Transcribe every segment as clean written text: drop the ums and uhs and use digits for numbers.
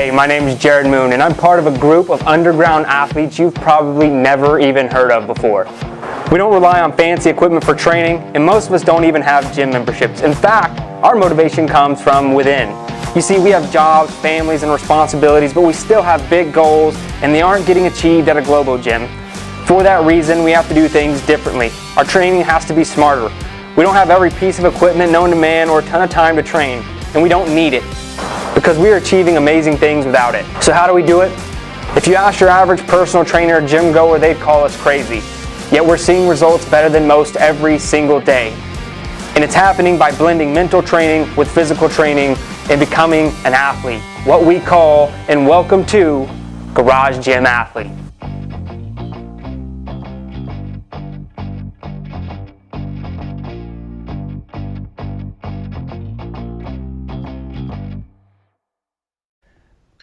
Hey, my name is Jared Moon, and I'm part of a group of underground athletes you've probably never even heard of before. We don't rely on fancy equipment for training, and most of us don't even have gym memberships. In fact, our motivation comes from within. You see, we have jobs, families, and responsibilities, but we still have big goals, and they aren't getting achieved at a Globo gym. For that reason, we have to do things differently. Our training has to be smarter. We don't have every piece of equipment known to man or a ton of time to train, and we don't need it, because we are achieving amazing things without it. So how do we do it? If you ask your average personal trainer or gym goer, they'd call us crazy. Yet we're seeing results better than most every single day. And it's happening by blending mental training with physical training and becoming an athlete. What we call, and welcome to, Garage Gym Athlete.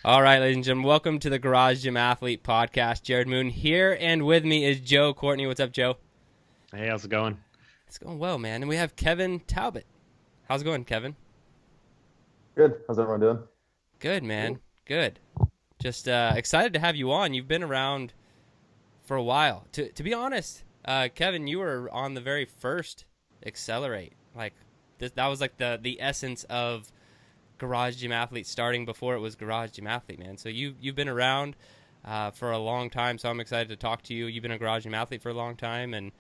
All right, ladies and gentlemen, welcome to the Garage Gym Athlete podcast. Jared Moon here, and with me is Joe Courtney. What's up, Joe? Hey, how's it going? It's going well, man. And we have Kevin Talbot. How's it going, Kevin? Good. How's everyone doing? Good, man. Good. Just excited to have you on. You've been around for a while. To be honest, Kevin, you were on the very first Accelerate. That was like the essence of Garage Gym Athlete, starting before it was Garage Gym Athlete, man. So you've been around for a long time, so I'm excited to talk to you. You've been a Garage Gym Athlete for a long time and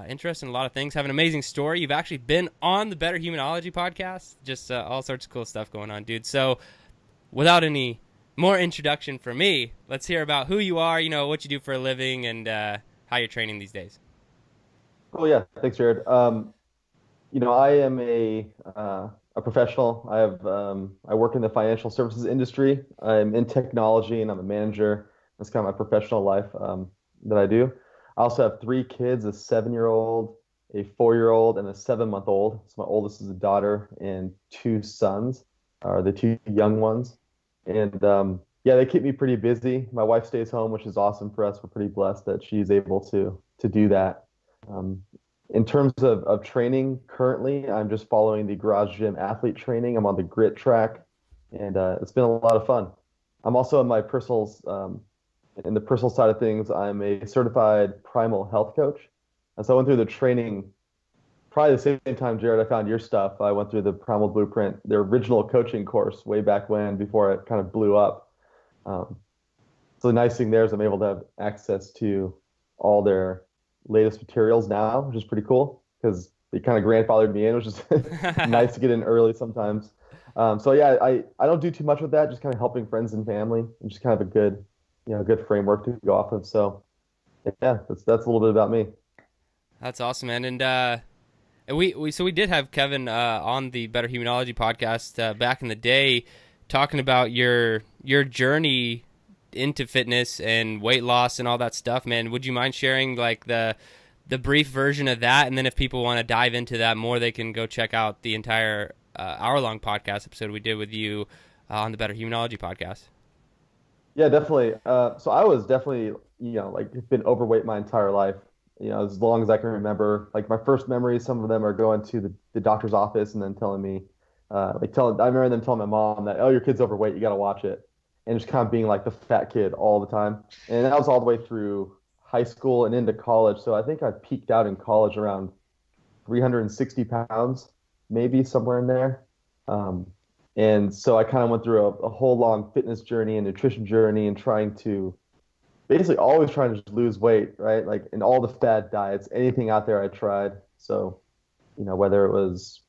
interested in a lot of things. Have an amazing story. You've actually been on the Better Humanology podcast. Just all sorts of cool stuff going on, dude. So without any more introduction from me, let's hear about who you are, what you do for a living, and how you're training these days. Oh yeah, thanks, Jared. I am a professional. I work in the financial services industry. I'm in technology and I'm a manager. That's kind of my professional life that I do. I also have 3 kids, a 7-year-old, a 4-year-old, and a 7-month-old. So my oldest is a daughter and 2 sons, are the 2 young ones. And they keep me pretty busy. My wife stays home, which is awesome for us. We're pretty blessed that she's able to do that. In terms of training, currently, I'm just following the Garage Gym Athlete training. I'm on the grit track, and it's been a lot of fun. I'm also in the personal side of things. I'm a certified primal health coach, and so I went through the training probably the same time, Jared, I found your stuff. I went through the Primal Blueprint, the original coaching course way back when, before it kind of blew up. So the nice thing there is I'm able to have access to all their latest materials now, which is pretty cool because they kind of grandfathered me in, which is nice to get in early sometimes. I don't do too much with that, just kind of helping friends and family, and just kind of a good framework to go off of. So yeah, that's a little bit about me. That's awesome, man. And we did have Kevin on the Better Humanology podcast back in the day, talking about your journey into fitness and weight loss and all that stuff, man. Would you mind sharing like the brief version of that? And then if people want to dive into that more, they can go check out the entire hour-long podcast episode we did with you on the Better Humanology podcast. Yeah, definitely. So I was definitely, been overweight my entire life, as long as I can remember. Like my first memories, some of them are going to the doctor's office and then telling me, I remember them telling my mom that, oh, your kid's overweight, you got to watch it. And just kind of being like the fat kid all the time. And that was all the way through high school and into college. So I think I peaked out in college around 360 pounds, maybe somewhere in there. And so I kind of went through a whole long fitness journey and nutrition journey and always trying to just lose weight, right? Like in all the fad diets, anything out there I tried. So, whether it was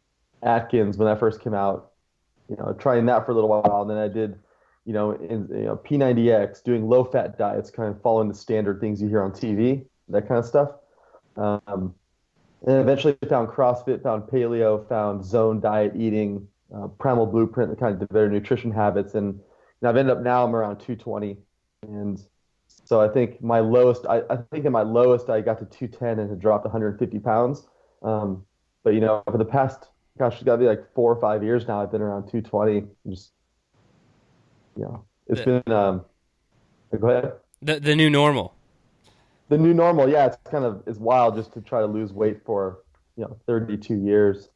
Atkins when that first came out, trying that for a little while. And then I did P90X, doing low-fat diets, kind of following the standard things you hear on TV, that kind of stuff. And eventually found CrossFit, found paleo, found zone diet eating, Primal Blueprint, the kind of better nutrition habits. And I've ended up now I'm around 220. And so I think in my lowest, I got to 210 and had dropped 150 pounds. But, for the past, it's got to be like 4 or 5 years now, I've been around 220. It's been go ahead. The new normal. The new normal, yeah. It's wild just to try to lose weight for 32 years,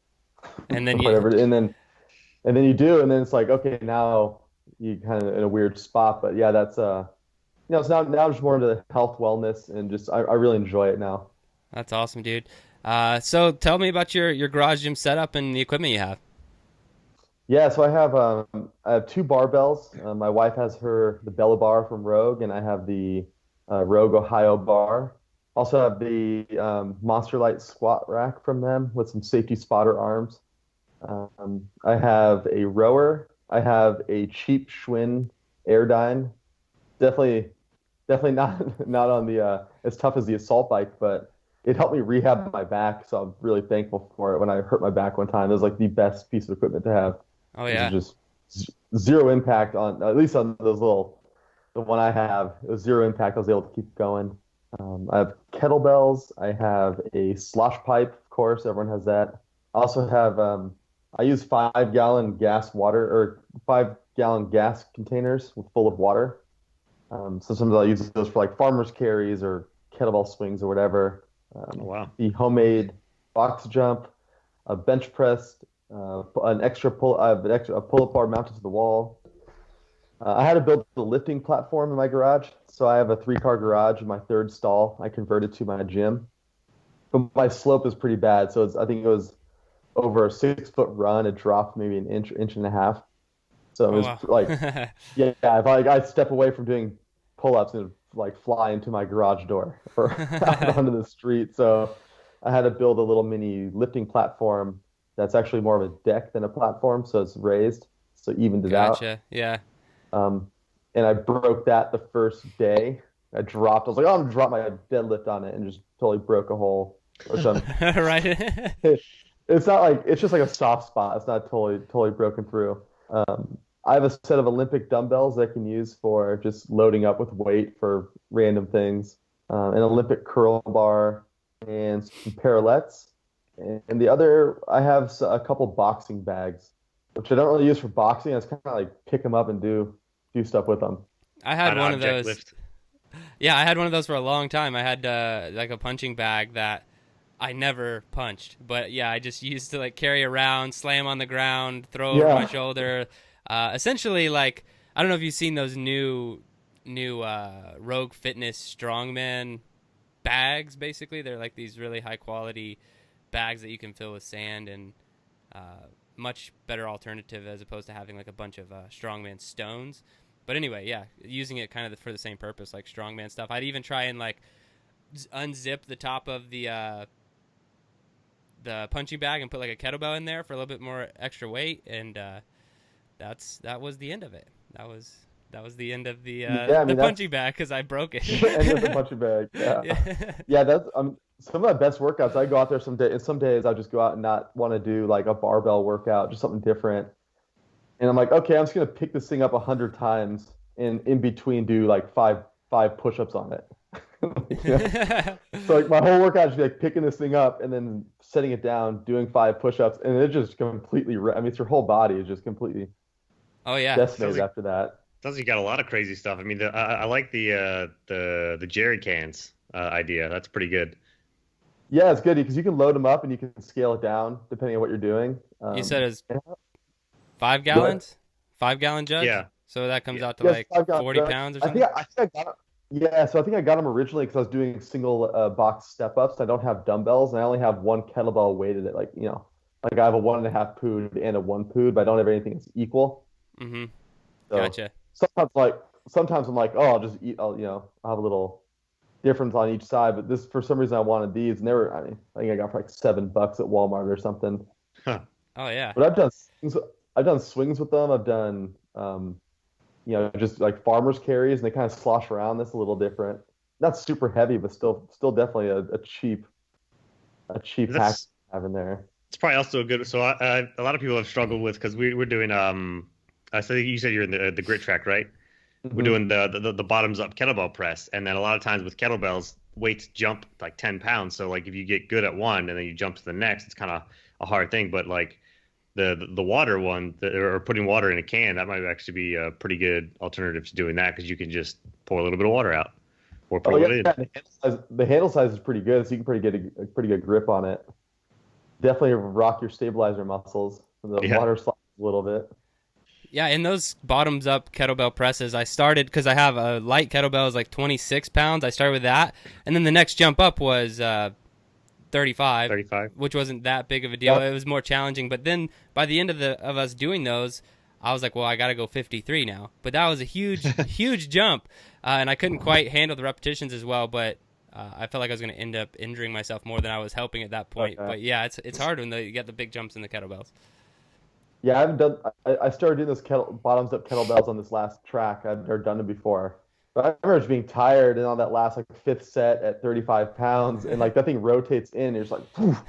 and then whatever, and then you do, and then it's like, okay, now you kind of in a weird spot. But yeah, that's it's now just more into the health, wellness, and just I really enjoy it now. That's awesome, dude. So tell me about your garage gym setup and the equipment you have. Yeah, so I have two barbells. My wife has the Bella bar from Rogue, and I have the Rogue Ohio bar. Also have the Monster Light squat rack from them with some safety spotter arms. I have a rower. I have a cheap Schwinn Airdyne. Definitely, definitely not on the as tough as the assault bike, but it helped me rehab my back. So I'm really thankful for it. When I hurt my back one time, it was like the best piece of equipment to have. Oh It was yeah. just zero impact on, at least on the one I have. It was zero impact. I was able to keep going. I have kettlebells. I have a slosh pipe, of course. Everyone has that. I also have, I use 5 gallon gas water or 5 gallon gas containers full of water. So sometimes I'll use those for like farmer's carries or kettlebell swings or whatever. Oh, wow. The homemade box jump, a bench press, an extra pull, I have a pull-up bar mounted to the wall. I had to build a lifting platform in my garage, so I have a 3-car garage in my third stall. I converted to my gym, but my slope is pretty bad, so I think it was over a 6-foot run. It dropped maybe an inch and a half. So it Oh was wow. like, yeah, if I step away from doing pull-ups and like fly into my garage door or out onto the street. So I had to build a little mini lifting platform that's actually more of a deck than a platform, so it's raised, so it evened it out. Gotcha. Yeah. Um, and I broke that the first day. I dropped. I was like, oh, I'm gonna drop my deadlift on it, and just totally broke a hole. Which Right. it's not like it's just like a soft spot. It's not totally broken through. I have a set of Olympic dumbbells that I can use for just loading up with weight for random things. An Olympic curl bar and some parallettes. And the other, I have a couple boxing bags, which I don't really use for boxing. I just kind of like pick them up and do stuff with them. I had An one of object those. lift. Yeah, I had one of those for a long time. I had like a punching bag that I never punched, but yeah, I just used to like carry around, slam on the ground, throw over my Yeah. shoulder. Essentially, like I don't know if you've seen those new Rogue Fitness Strongman bags. Basically, they're like these really high quality bags that you can fill with sand and much better alternative as opposed to having like a bunch of Strongman stones. But anyway, yeah, using it kind of for the same purpose, like strongman stuff. I'd even try and like unzip the top of the punching bag and put like a kettlebell in there for a little bit more extra weight, and that was the end of it. That was the end of Yeah, I the mean that's punching bag because I broke it. end of the punching bag. Yeah. Yeah. Yeah, that's some of my best workouts. I go out there some days I just go out and not want to do like a barbell workout, just something different. And I'm like, okay, I'm just gonna pick this thing up 100 times and in between do like five push-ups on it. You know? So like my whole workout is just like picking this thing up and then setting it down, doing 5 push-ups, and it just completely. I mean, it's your whole body is just completely Oh yeah. Sounds decimated like after that. sounds like you got a lot of crazy stuff. I mean, I like the jerry cans idea. That's pretty good. Yeah, it's good because you can load them up and you can scale it down depending on what you're doing. You said it was And 5 gallons, 5 gallon jugs. Yeah. So that comes Yeah. out to yes, like I've got 40 drugs. pounds or I something. think I got yeah, so I think I got them originally because I was doing single box step ups. I don't have dumbbells and I only have one kettlebell weighted at like like I have a 1.5 pound and a 1 pound, but I don't have anything that's equal. Mm-hmm. So Gotcha. sometimes I'm like, oh, I'll just eat. I'll have a little difference on each side. But this for some reason I wanted these, and they were. I mean, I think I got for like $7 at Walmart or something. Huh. Oh yeah. But I've done swings with them. I've done just like farmers carries, and they kind of slosh around. That's a little different. Not super heavy, but still definitely a cheap hack That's to have in there. it's probably also a good. So a lot of people have struggled with because we're doing I think you said you're in the grit track, right? We're Mhm. doing the bottoms up kettlebell press, and then a lot of times with kettlebells, weights jump like 10 pounds. So like if you get good at one and then you jump to the next, it's kind of a hard thing. But like the water one, or putting water in a can, that might actually be a pretty good alternative to doing that because you can just pour a little bit of water out or put Oh a yeah, little in. the handle size is pretty good, so you can pretty get a pretty good grip on it. Definitely rock your stabilizer muscles. The Yeah. water slides a little bit. Yeah, in those bottoms up kettlebell presses, I started because I have a light kettlebell is like 26 pounds. I started with that, and then the next jump up was 35, 35. which wasn't that big of a deal. Yep. It was more challenging, but then by the end of us doing those, I was like, well, I got to go 53 now. But that was a huge huge jump, and I couldn't quite handle the repetitions as well. But I felt like I was going to end up injuring myself more than I was helping at that point. Okay. But yeah, it's hard when you get the big jumps in the kettlebells. Yeah, I haven't done. I started doing those bottoms up kettlebells on this last track. I've never done it before, but I remember just being tired and on that last like fifth set at 35 pounds, and like that thing rotates in. You're just like, poof,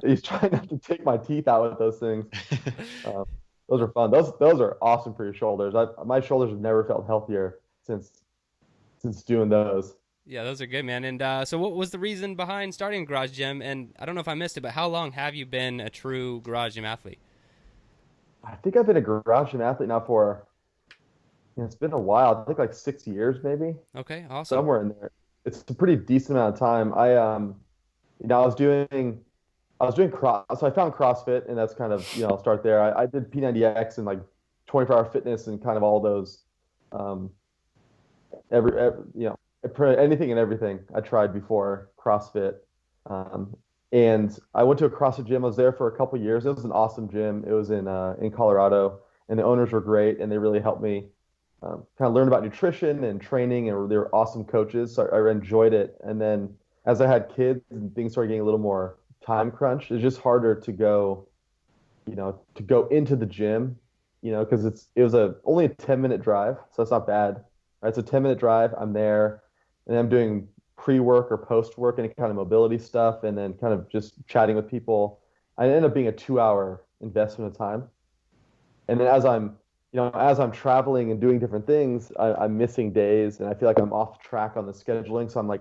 he's trying not to take my teeth out with those things. Those are fun. Those are awesome for your shoulders. My shoulders have never felt healthier since doing those. Yeah, those are good, man. And so what was the reason behind starting Garage Gym? And I don't know if I missed it, but how long have you been a true Garage Gym athlete? I think I've been a garage gym athlete now for, it's been a while. I think like 6 years maybe, Okay, awesome. somewhere in there. It's a pretty decent amount of time. I was doing cross, so I found CrossFit, and that's kind of, I'll start there. I did P90X and like 24-hour fitness and kind of all those, um, anything and everything I tried before CrossFit. Um, and I went to a CrossFit gym. I was there for a couple years. It was an awesome gym. It was in Colorado, and the owners were great, and they really helped me kind of learn about nutrition and training, and they were awesome coaches. So I enjoyed it. And then as I had kids and things started getting a little more time crunch, it's just harder to go, to go into the gym, because it was only a 10-minute drive, so that's not bad. Right, it's a 10-minute drive. I'm there, and I'm doing pre-work or post-work, any kind of mobility stuff, and then kind of just chatting with people. I ended up being a 2-hour investment of time. And then as I'm traveling and doing different things, I'm missing days, and I feel like I'm off track on the scheduling. So I'm like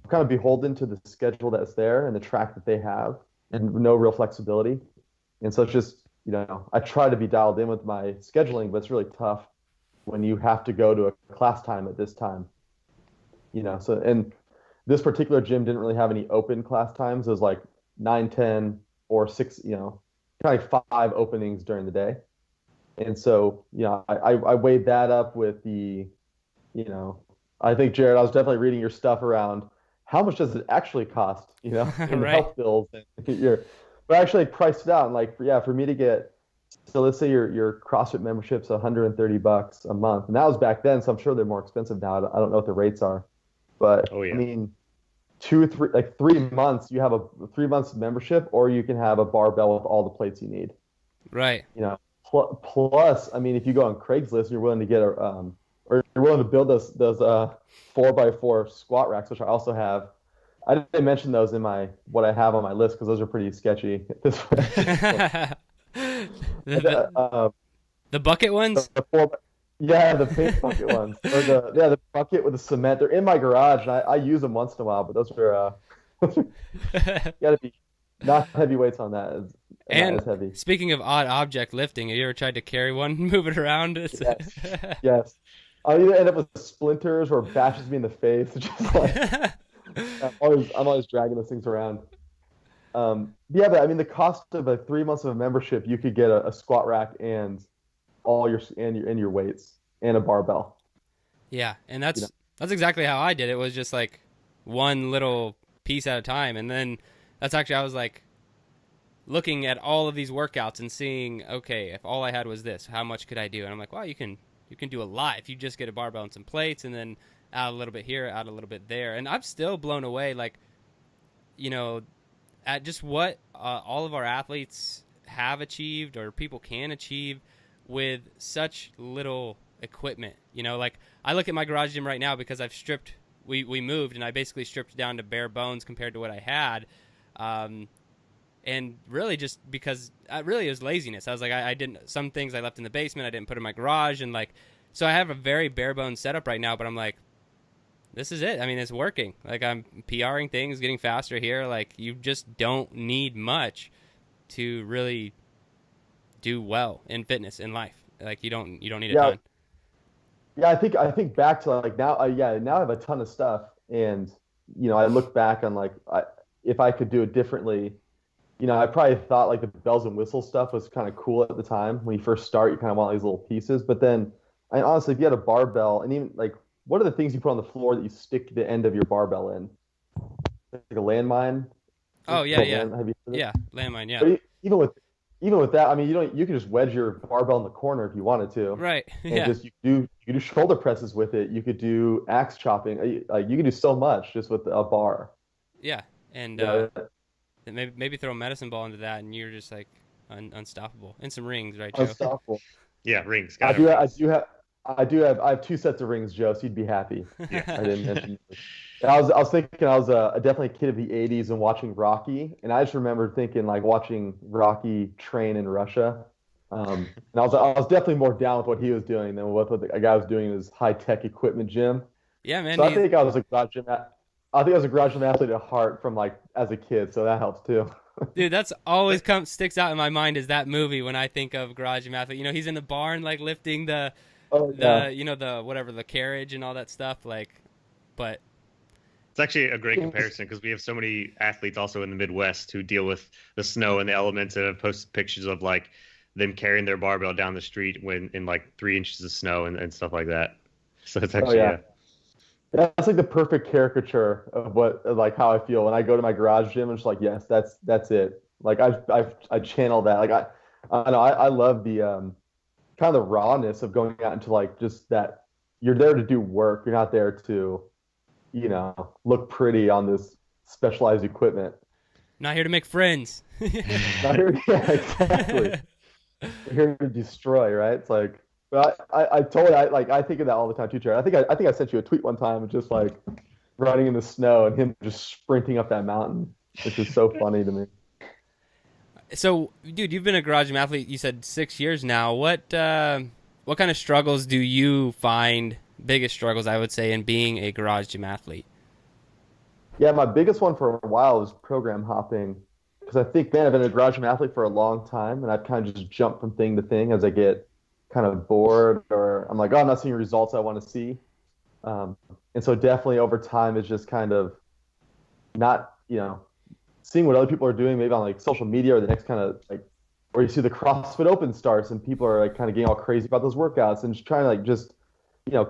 kind of beholden to the schedule that's there and the track that they have, and no real flexibility. And so it's just, I try to be dialed in with my scheduling, but it's really tough when you have to go to a class time at this time. So, and this particular gym didn't really have any open class times. It was like 9, 10, or 6, kind of 5 openings during the day. And so, I weighed that up with I think, Jared, I was definitely reading your stuff around how much does it actually cost, in the Right. health bills. But I actually priced it out. And like, for me to get, so let's say your CrossFit membership's $130 a month. And that was back then, so I'm sure they're more expensive now. I don't know what the rates are. But Oh yeah. I mean, 3 months, you have a 3 months membership, or you can have a barbell with all the plates you need. Right. Plus, I mean, if you go on Craigslist, you're willing to get or you're willing to build those 4x4 squat racks, which I also have. I didn't mention those in what I have on my list because those are pretty sketchy at this point. The bucket ones? The paint bucket ones, or the bucket with the cement. They're in my garage, and I use them once in a while. But those are you got to be not heavy weights on that. And not as heavy. speaking of odd object lifting, have you ever tried to carry one, move it around? Yes. I'll either end up with splinters or bashes me in the face. Just like I'm always dragging those things around. But I mean, the cost of 3 months of a membership, you could get a squat rack and all your weights and a barbell. Yeah, and that's exactly how I did it. It was just like one little piece at a time, and then that's actually I was like looking at all of these workouts and seeing, okay, if all I had was this, how much could I do? And I'm like, wow, you can do a lot if you just get a barbell and some plates, and then add a little bit here, add a little bit there. And I'm still blown away, like, at just what all of our athletes have achieved or people can achieve with such little equipment. Like I look at my garage gym right now because I've stripped, we moved, and I basically stripped down to bare bones compared to what I had. And really just because it was laziness. I was like, I didn't, some things I left in the basement, I didn't put in my garage. And like, so I have a very bare bones setup right now, but I'm like, this is it. I mean, it's working. Like I'm PRing things, getting faster here. Like you just don't need much to really do well in fitness, in life. Like you don't need a ton. Yeah, I think back to like now. Now I have a ton of stuff, and I look back on like if I could do it differently, I probably thought like the bells and whistles stuff was kind of cool at the time. When you first start, you kind of want these little pieces. But then, honestly, if you had a barbell, and even like, what are the things you put on the floor that you stick the end of your barbell in? Like a landmine. Oh yeah, yeah, Have you heard of it? yeah. Landmine, yeah. But even with that, I mean, you can just wedge your barbell in the corner if you wanted to, Right. and Yeah. just you could do shoulder presses with it. You could do axe chopping. Like you could do so much just with a bar. Yeah. And Yeah, maybe throw a medicine ball into that, and you're just like unstoppable. And some rings, right, Joe? unstoppable. Yeah, rings. I Gotta do. have I rings. do have. I have two sets of rings, Joe. So you'd be happy. Yeah. I didn't mention. And I was thinking I was definitely a kid of the '80s and watching Rocky, and I just remember thinking like watching Rocky train in Russia. And I was definitely more down with what he was doing than what the guy was doing in his high tech equipment gym. Yeah, man. So I think I was a garage gym. I think I was a garage gym athlete at heart from like as a kid, so that helps too. Dude, that's always sticks out in my mind is that movie when I think of Garage Gym Athlete. You know, he's in the barn like lifting Oh yeah. the whatever, the carriage and all that stuff. Like, but It's actually a great comparison because we have so many athletes also in the Midwest who deal with the snow and the elements and have posted pictures of like them carrying their barbell down the street when in like 3 inches of snow and stuff like that. So it's Oh actually yeah. That's like the perfect caricature of what like how I feel when I go to my garage gym. I'm just like, yes, that's it. Like I channel that. Like I know I love the kind of the rawness of going out into like just that you're there to do work. You're not there to, look pretty on this specialized equipment. not here to make friends. Not here, yeah, exactly. You're here to destroy, right? It's like, but I totally I think of that all the time too, Jared. I think I sent you a tweet one time of just like running in the snow and him just sprinting up that mountain, which is so funny to me. So, dude, you've been a Garage Gym Athlete. You said 6 years now. What kind of struggles do you find? Biggest struggles, I would say, in being a Garage Gym Athlete. Yeah, my biggest one for a while was program hopping because I think, man, I've been a garage gym athlete for a long time, and I've kind of just jumped from thing to thing as I get kind of bored or I'm like, oh, I'm not seeing results I want to see. And so definitely over time it's just kind of not, seeing what other people are doing maybe on like social media or the next kind of like, or you see the CrossFit Open starts and people are like kind of getting all crazy about those workouts and just trying to like just,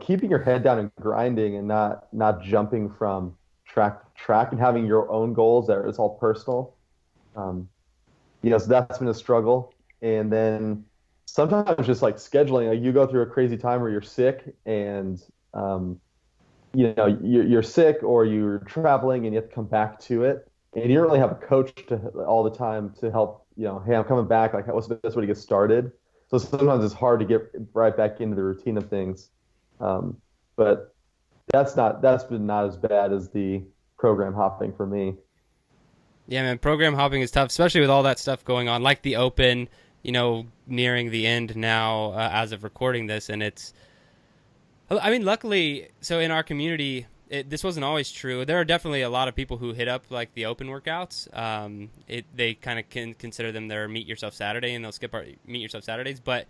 keeping your head down and grinding and not jumping from track to track and having your own goals that it's all personal. So that's been a struggle. And then sometimes just like scheduling, like you go through a crazy time where you're sick and, you're sick or you're traveling and you have to come back to it. And you don't really have a coach to all the time to help, hey, I'm coming back. Like, what's the best way to get started? So sometimes it's hard to get right back into the routine of things. But that's been not as bad as the program hopping for me. Yeah, man, program hopping is tough, especially with all that stuff going on, like the Open, nearing the end now as of recording this. And luckily, so in our community, this wasn't always true. There are definitely a lot of people who hit up like the Open workouts. They kind of can consider them their Meet Yourself Saturday, and they'll skip our Meet Yourself Saturdays. But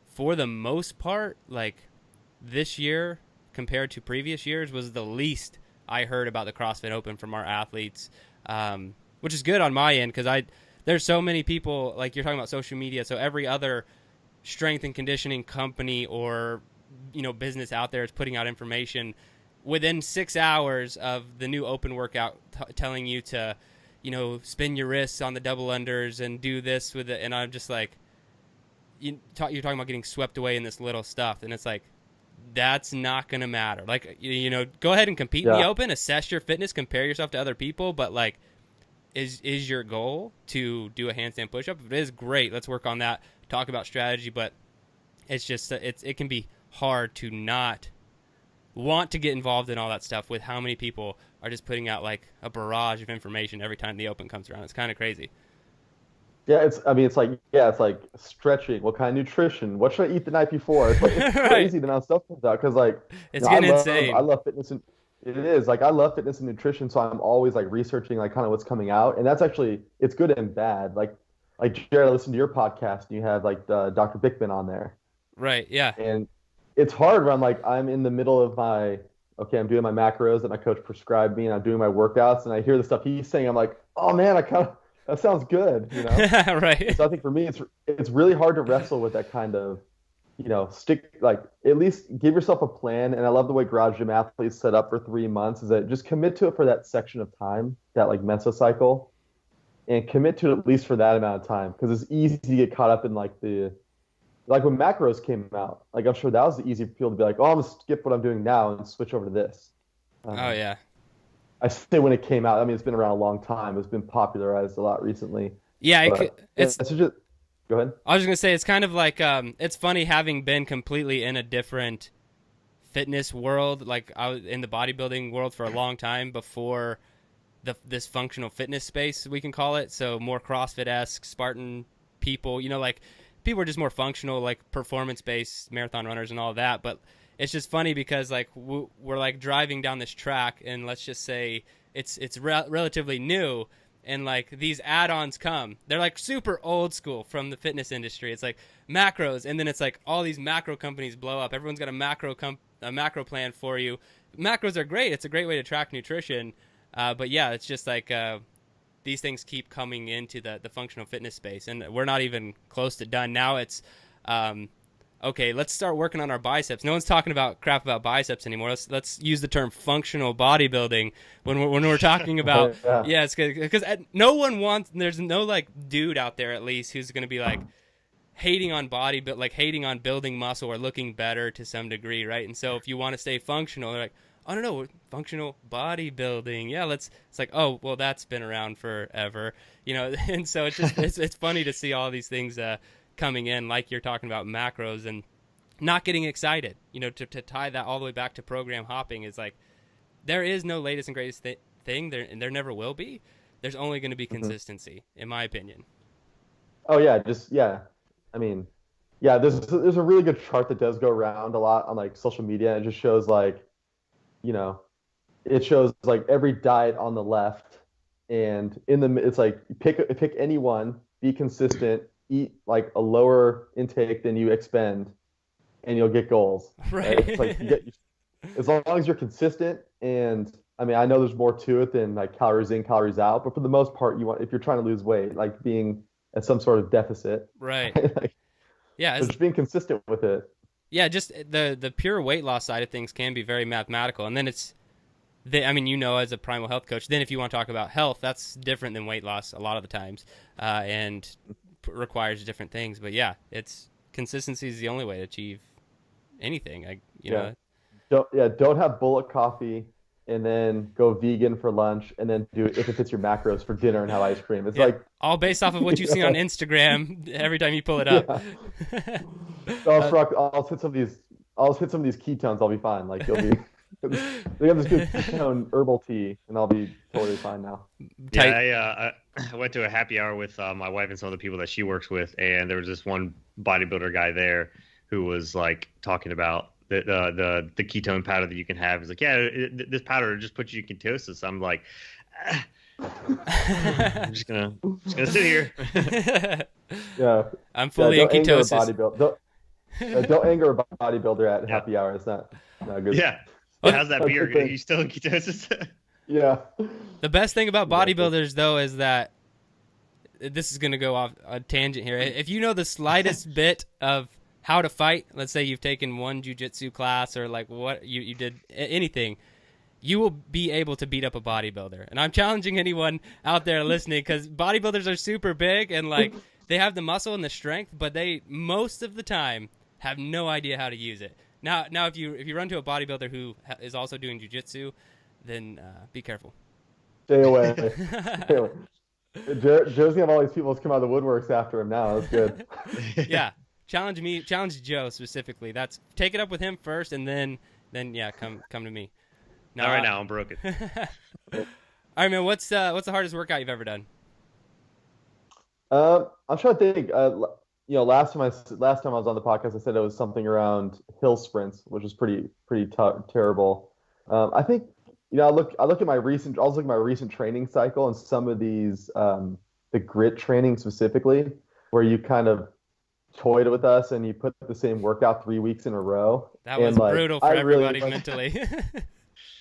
for the most part, like this year compared to previous years was the least I heard about the CrossFit Open from our athletes, which is good on my end because there's so many people, like you're talking about social media, so every other strength and conditioning company or business out there is putting out information within 6 hours of the new Open workout telling you to spin your wrists on the double unders and do this with it, and I'm just like, you're talking about getting swept away in this little stuff, and it's like, that's not going to matter. Like, go ahead and compete in the Open, assess your fitness, compare yourself to other people. But like, is your goal to do a handstand push-up? If it is, great. Let's work on that. Talk about strategy. But it's just, it can be hard to not want to get involved in all that stuff with how many people are just putting out like a barrage of information every time the Open comes around. It's kind of crazy. Yeah, it's like stretching. What kind of nutrition? What should I eat the night before? It's like it's Right. crazy the amount of stuff comes out because like It's getting insane. I love fitness and it is like I love fitness and nutrition, so I'm always like researching like kind of what's coming out, and that's actually it's good and bad. Like Jared, I listened to your podcast and you had like Dr. Bickman on there, Right. Yeah. and it's hard when I'm in the middle of I'm doing my macros that my coach prescribed me and I'm doing my workouts and I hear the stuff he's saying. I'm like, oh man, that sounds good, you know? Right. So I think for me, it's really hard to wrestle with that kind of, stick, like at least give yourself a plan. And I love the way Garage Gym Athletes set up for 3 months is that just commit to it for that section of time, that like mesocycle, and commit to it at least for that amount of time. Because it's easy to get caught up in like when macros came out, like I'm sure that was the easy for people to be like, oh, I'm gonna skip what I'm doing now and switch over to this. Oh yeah. I say when it came out, I mean, it's been around a long time. It's been popularized a lot recently. Yeah, But it's. it's just, go ahead. I was just gonna say it's kind of like it's funny having been completely in a different fitness world. Like I was in the bodybuilding world for a long time before this functional fitness space, we can call it. So more CrossFit-esque, Spartan people. Like people are just more functional, like performance-based marathon runners and all of that. But it's just funny because like we're like driving down this track, and let's just say it's relatively new, and like these add-ons come. They're like super old school from the fitness industry. It's like macros, and then it's like all these macro companies blow up. Everyone's got a macro plan for you. Macros are great. It's a great way to track nutrition. But yeah, it's just like these things keep coming into the functional fitness space, and we're not even close to done. Now it's okay, let's start working on our biceps. No one's talking about crap about biceps anymore. Let's use the term functional bodybuilding when we're talking about yeah, it's good because no one wants. There's no like dude out there at least who's going to be like hating on hating on building muscle or looking better to some degree, right? And so if you want to stay functional, they're like, I don't know, functional bodybuilding. Yeah, it's like, oh, well, that's been around forever, And so it's just it's funny to see all these things coming in, like you're talking about macros and not getting excited. To tie that all the way back to program hopping is like there is no latest and greatest thing there, and there never will be. There's only going to be consistency, in my opinion. Oh yeah, I mean, yeah. There's a really good chart that does go around a lot on like social media. And it just shows like, it shows like every diet on the left, and it's like pick any one, be consistent, eat like a lower intake than you expend, and you'll get goals. Right. It's like as long as you're consistent. And I mean, I know there's more to it than like calories in, calories out, but for the most part, if you're trying to lose weight, like being at some sort of deficit, right? Like, yeah, just being consistent with it. Yeah, just the pure weight loss side of things can be very mathematical, and then as a primal health coach, then if you want to talk about health, that's different than weight loss a lot of the times, and requires different things. But yeah, consistency is the only way to achieve anything. Don't have bullet coffee and then go vegan for lunch, and then do it if it fits your macros for dinner and have ice cream. It's like all based off of what you see on Instagram every time you pull it up. Yeah. I'll hit some of these ketones. I'll be fine. Like you'll be. They have this good ketone herbal tea, and I'll be totally fine now. Yeah, I went to a happy hour with my wife and some of the people that she works with, and there was this one bodybuilder guy there who was like talking about the ketone powder that you can have. He's like, yeah, this powder just puts you in ketosis. I'm like, I'm just gonna sit here. Yeah, I'm fully in ketosis. Don't anger a bodybuilder at happy hour. It's not good. Yeah. How's that beer? Are you still in ketosis? Yeah. The best thing about bodybuilders, though, is that this is going to go off a tangent here. If you know the slightest bit of how to fight, let's say you've taken one jiu-jitsu class or like what you did anything, you will be able to beat up a bodybuilder. And I'm challenging anyone out there listening because bodybuilders are super big and like they have the muscle and the strength, but they most of the time have no idea how to use it. Now, if you run to a bodybuilder who is also doing jiu-jitsu, then be careful. Stay away. Stay away. Joe's gonna have all these people come out of the woodworks after him now. That's good. Yeah, challenge Joe specifically. Take it up with him first, and then yeah, come to me. Not right now. I'm broken. All right, man. What's the hardest workout you've ever done? I'm trying to think. Last time I was on the podcast, I said it was something around hill sprints, which is pretty terrible. I think I was looking at my recent training cycle and some of these the grit training specifically, where you kind of toyed with us and you put the same workout 3 weeks in a row. That was brutal for everybody mentally.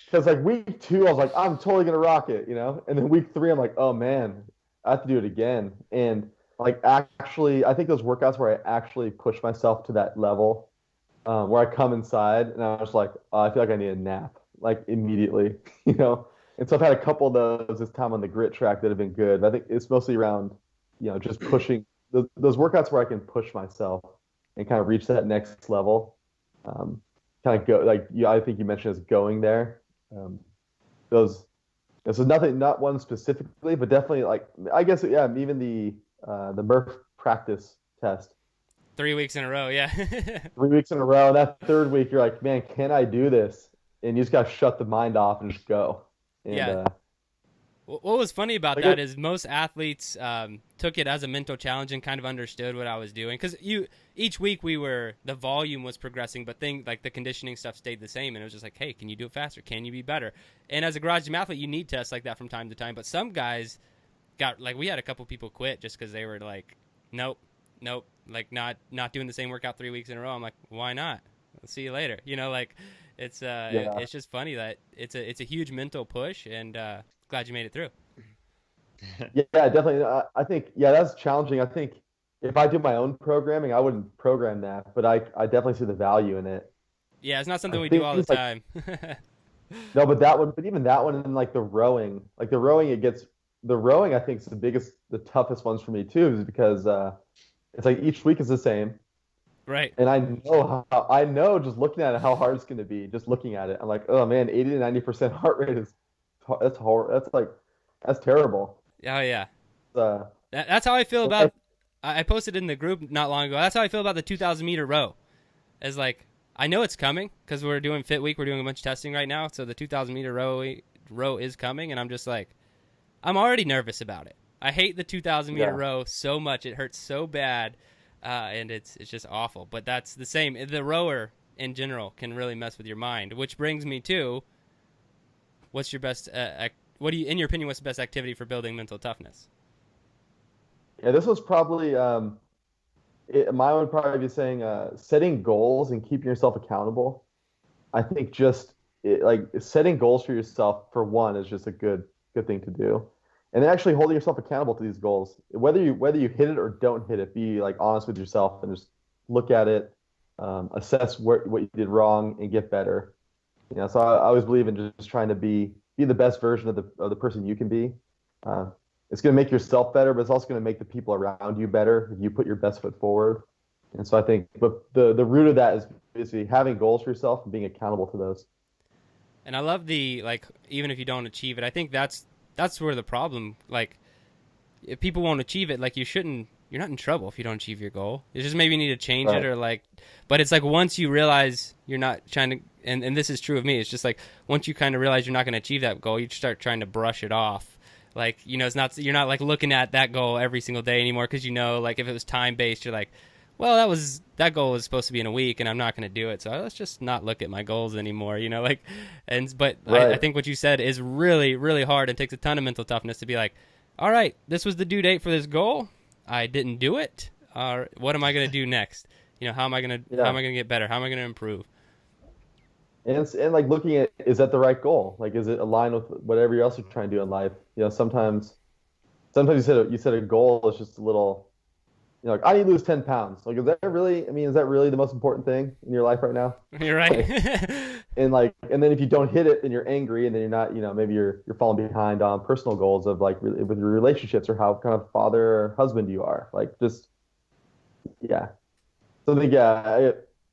Because like week 2, I was like, I'm totally gonna rock it, and then week 3, I'm like, oh man, I have to do it again. And like actually, I think those workouts where I actually push myself to that level, where I come inside and I was like, oh, I feel like I need a nap, like immediately, you know. And so I've had a couple of those this time on the grit track that have been good. But I think it's mostly around, just pushing those workouts where I can push myself and kind of reach that next level. Kind of go like I think you mentioned as going there. Those this is nothing, not one specifically, but definitely like I guess yeah, even the Murph practice test. 3 weeks in a row, yeah. 3 weeks in a row. That third week, you're like, man, can I do this? And you just got to shut the mind off and just go. And, Yeah. What was funny about that is most athletes took it as a mental challenge and kind of understood what I was doing. Because each week the volume was progressing, but like the conditioning stuff stayed the same. And it was just like, hey, can you do it faster? Can you be better? And as a garage gym athlete, you need tests like that from time to time. But some guys we had a couple people quit just because they were like, nope, like not doing the same workout 3 weeks in a row. I'm like, why not? I'll see you later. It's just funny that it's a huge mental push, and glad you made it through. yeah, definitely. I think, yeah, that's challenging. I think if I do my own programming, I wouldn't program that, but I definitely see the value in it. Yeah, it's not something we do all the time. No, but even that one and like the rowing, the rowing, I think is the toughest ones for me too, is because it's like each week is the same. Right. And I know just looking at it how hard it's going to be. Just looking at it, I'm like, oh man, 80 to 90% heart rate that's horrible. That's terrible. Oh yeah. Uh, That's how I feel about. I posted in the group not long ago. That's how I feel about the 2,000 meter row. As like I know it's coming because we're doing Fit Week. We're doing a bunch of testing right now, so the 2,000 meter row is coming, and I'm just like, I'm already nervous about it. I hate the 2,000 meter row so much. It hurts so bad. And it's just awful. But that's the same. The rower in general can really mess with your mind, which brings me to what's your best in your opinion, what's the best activity for building mental toughness? yeah, this was probably mine would probably be saying setting goals and keeping yourself accountable. I think like setting goals for yourself for one is just a good thing to do. And then actually holding yourself accountable to these goals, whether you hit it or don't hit it, be like honest with yourself and just look at it, assess what you did wrong and get better. So I always believe in just trying to be the best version of the person you can be. It's going to make yourself better, but it's also going to make the people around you better if you put your best foot forward. And so I think, but the root of that is basically having goals for yourself and being accountable to those. And I love even if you don't achieve it, I think that's where the problem, like, if people won't achieve it, like, you're not in trouble if you don't achieve your goal. It's just maybe you need to change it or like, but it's like once you realize you're not trying to, and this is true of me, it's just like once you kind of realize you're not going to achieve that goal, you start trying to brush it off. Like, you're not like looking at that goal every single day anymore because like if it was time-based, you're like, well, that goal was supposed to be in a week and I'm not going to do it, so let's just not look at my goals anymore, like, but I think what you said is really, really hard and takes a ton of mental toughness to be like, all right, this was the due date for this goal, I didn't do it, what am I going to do next? How am I going to get better? How am I going to improve? And like looking at, is that the right goal? Like, is it aligned with whatever else you're trying to do in life? Sometimes you set a goal that's just a little, like, I need to lose 10 pounds. Like, is that really the most important thing in your life right now? You're right. and then if you don't hit it, then you're angry, and then you're not, maybe you're falling behind on personal goals of like with your relationships or how kind of father or husband you are. Like, just, yeah. So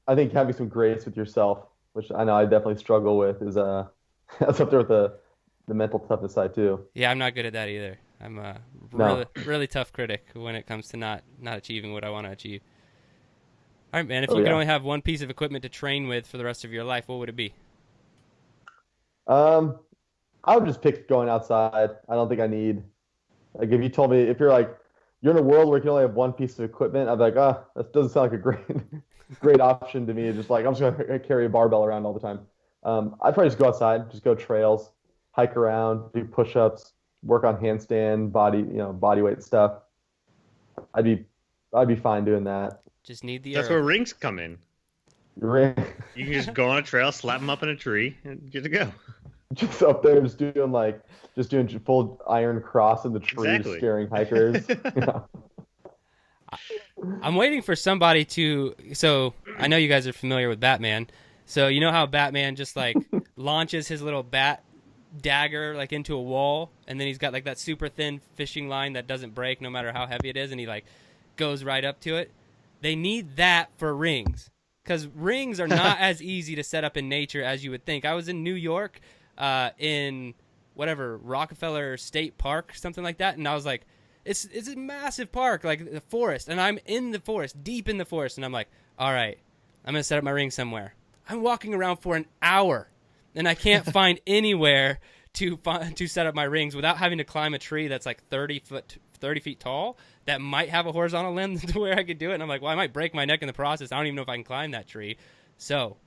I think having some grace with yourself, which I know I definitely struggle with, is that's up there with the mental toughness side too. Yeah, I'm not good at that either. I'm a really tough critic when it comes to not achieving what I want to achieve. All right, man, if you could only have one piece of equipment to train with for the rest of your life, what would it be? I would just pick going outside. I don't think I need, like, if you told me, if you're in a world where you can only have one piece of equipment, I'd be like, that doesn't sound like a great option to me. Just like, I'm just going to carry a barbell around all the time. I'd probably just go outside, just go trails, hike around, do push-ups, work on handstand, body weight stuff. I'd be fine doing that. Just need the. That's where rings come in. You can just go on a trail, slap them up in a tree, and get to go. just up there, just doing full iron cross in the tree, just Exactly. scaring hikers. Yeah. I'm waiting for somebody to. So I know you guys are familiar with Batman. So you know how Batman just like launches his little bat dagger like into a wall, and then he's got like that super thin fishing line that doesn't break no matter how heavy it is, and he like goes right up to it. They need that for rings, because rings are not as easy to set up in nature as you would think. I was in New York, in whatever Rockefeller State Park, something like that, and I was like, it's a massive park, like the forest, and I'm in the forest, deep in the forest, and I'm like, all right, I'm gonna set up my ring somewhere. I'm walking around for an hour, and I can't find anywhere to set up my rings without having to climb a tree that's like 30 feet tall that might have a horizontal limb to where I could do it. And I'm like, well, I might break my neck in the process. I don't even know if I can climb that tree. So,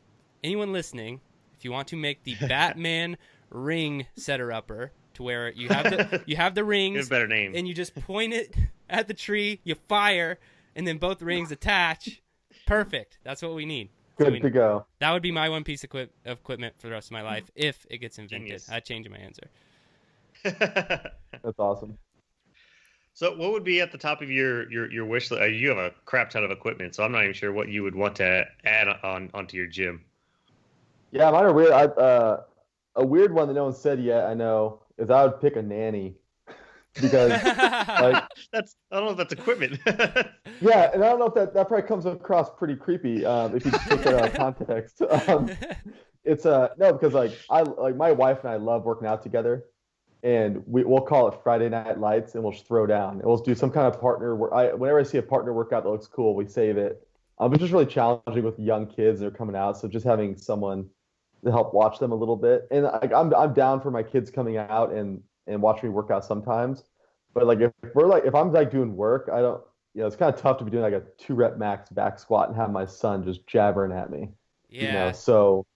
anyone listening, if you want to make the Batman ring setter-upper, to where you have the rings, Better name. and you just point it at the tree, you fire, and then both rings attach. Perfect. That's what we need. Good to go. That would be my one piece of equipment for the rest of my life if it gets invented. Genius. I'd change my answer. That's awesome. So what would be at the top of your wish list? You have a crap ton of equipment, so I'm not even sure what you would want to add onto your gym. Yeah, mine are weird. A weird one that no one said yet, I know, is I would pick a nanny because like I don't know if that's equipment. yeah, and I don't know if that probably comes across pretty creepy if you take it out of context. It's no, because like my wife and I love working out together, and we'll call it Friday Night Lights, and we'll just throw down. And we'll do some kind of partner work. Whenever I see a partner workout that looks cool, we save it. It's just really challenging with young kids that are coming out, so just having someone to help watch them a little bit. And like I'm down for my kids coming out and watch me work out sometimes. But like if I'm like doing work, I don't, it's kind of tough to be doing like a 2 rep max back squat and have my son just jabbering at me. Yeah. So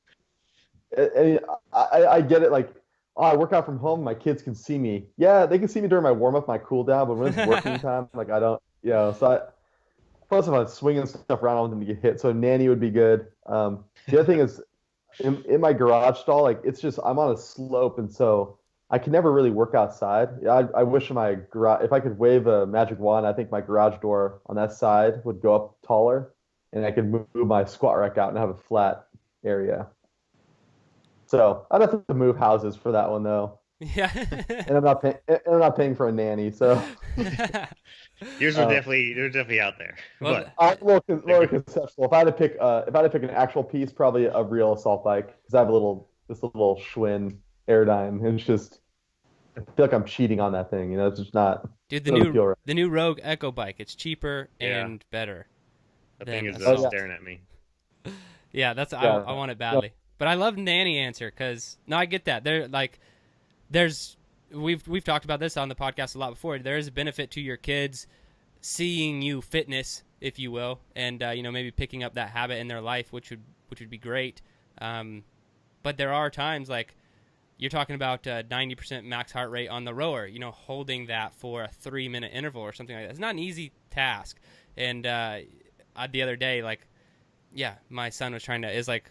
I get it. Like, oh, I work out from home, my kids can see me. Yeah, they can see me during my warm up, my cool down, but when it's working time, like I don't, plus if I'm swinging stuff around, I want them to get hit. So nanny would be good. The other thing is, in my garage stall, like it's just I'm on a slope, and so I can never really work outside. I wish my garage, if I could wave a magic wand, I think my garage door on that side would go up taller, and I could move my squat rack out and have a flat area. So I'd have to move houses for that one though. Yeah. And I'm not paying for a nanny, so. Yours are definitely out there. Well, But More conceptual. If I had to pick an actual piece, probably a real assault bike, because I have this little Schwinn Airdyne, and it's just I feel like I'm cheating on that thing. It's just not. dude, doesn't feel right. the new Rogue Echo bike, it's cheaper Yeah. and better. that thing is assault. staring at me. Yeah, I want it badly. But I love nanny answer because no, I get that. We've talked about this on the podcast a lot before. There is a benefit to your kids seeing you fitness, if you will, and maybe picking up that habit in their life, which would be great. But there are times like you're talking about 90% max heart rate on the rower. Holding that for a 3-minute interval or something like that. It's not an easy task. And the other day, my son was trying to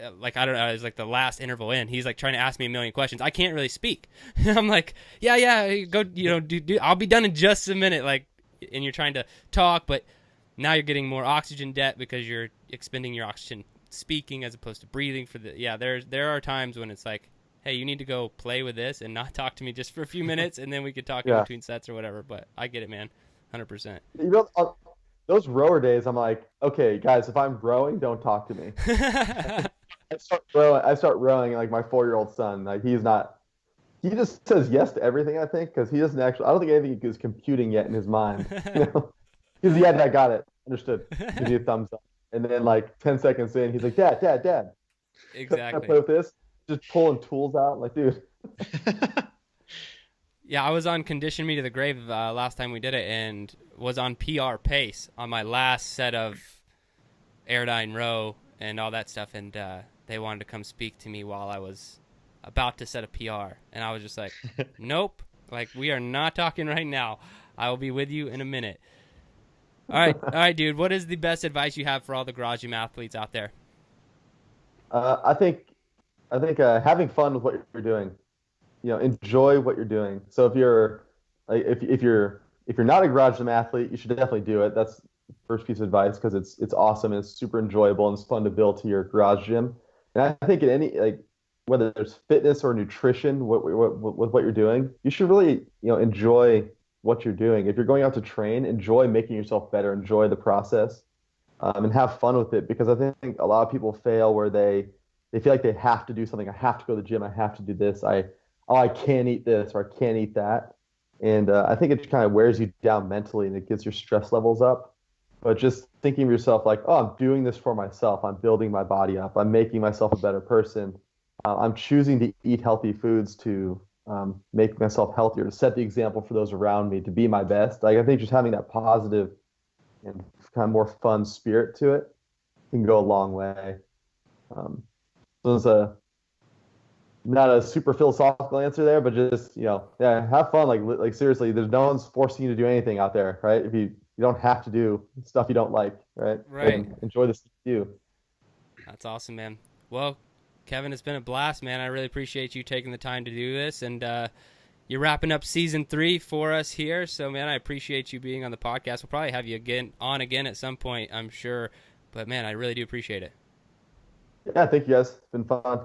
I don't know, it's like the last interval in. He's like trying to ask me a million questions. I can't really speak. I'm like, yeah, go, do, I'll be done in just a minute. And you're trying to talk, but now you're getting more oxygen debt because you're expending your oxygen speaking as opposed to breathing there are times when it's like, hey, you need to go play with this and not talk to me just for a few minutes, and then we could talk in between sets or whatever. But I get it, man. 100%. Those rower days, I'm like, okay, guys, if I'm rowing, don't talk to me. I start rowing like my 4-year-old son. Like he just says yes to everything, I think, because he doesn't actually. I don't think anything is computing yet in his mind. He's yeah, I got it, understood. Give me a thumbs up, and then like 10 seconds in, he's like, Dad. Exactly. Can I play with this? Just pulling tools out, like, dude. Yeah, I was on Condition Me to the Grave last time we did it, and was on PR pace on my last set of Airdyne row and all that stuff, and they wanted to come speak to me while I was about to set a PR, and I was just like, nope, like we are not talking right now. I will be with you in a minute. All right, dude, what is the best advice you have for all the garage gym athletes out there? I think I think having fun with what you're doing, enjoy what you're doing. So if you're not a garage gym athlete, you should definitely do it. That's the first piece of advice because it's awesome and it's super enjoyable and it's fun to build to your garage gym. And I think in any whether it's fitness or nutrition, what you're doing, you should really enjoy what you're doing. If you're going out to train, enjoy making yourself better, enjoy the process, and have fun with it. Because I think a lot of people fail where they feel like they have to do something. I have to go to the gym. I have to do this. I can't eat this or I can't eat that. And I think it kind of wears you down mentally and it gets your stress levels up. But just thinking of yourself like, oh, I'm doing this for myself. I'm building my body up. I'm making myself a better person. I'm choosing to eat healthy foods to make myself healthier, to set the example for those around me, to be my best. Like, I think just having that positive and kind of more fun spirit to it can go a long way. So it's not a super philosophical answer there, but just, yeah, have fun. Like seriously, there's no one's forcing you to do anything out there, right? If you don't have to do stuff you don't like, right? Right. And enjoy the stuff you do. That's awesome, man. Well, Kevin, it's been a blast, man. I really appreciate you taking the time to do this, and you're wrapping up season 3 for us here. So, man, I appreciate you being on the podcast. We'll probably have you again at some point, I'm sure. But, man, I really do appreciate it. Yeah, thank you guys. It's been fun.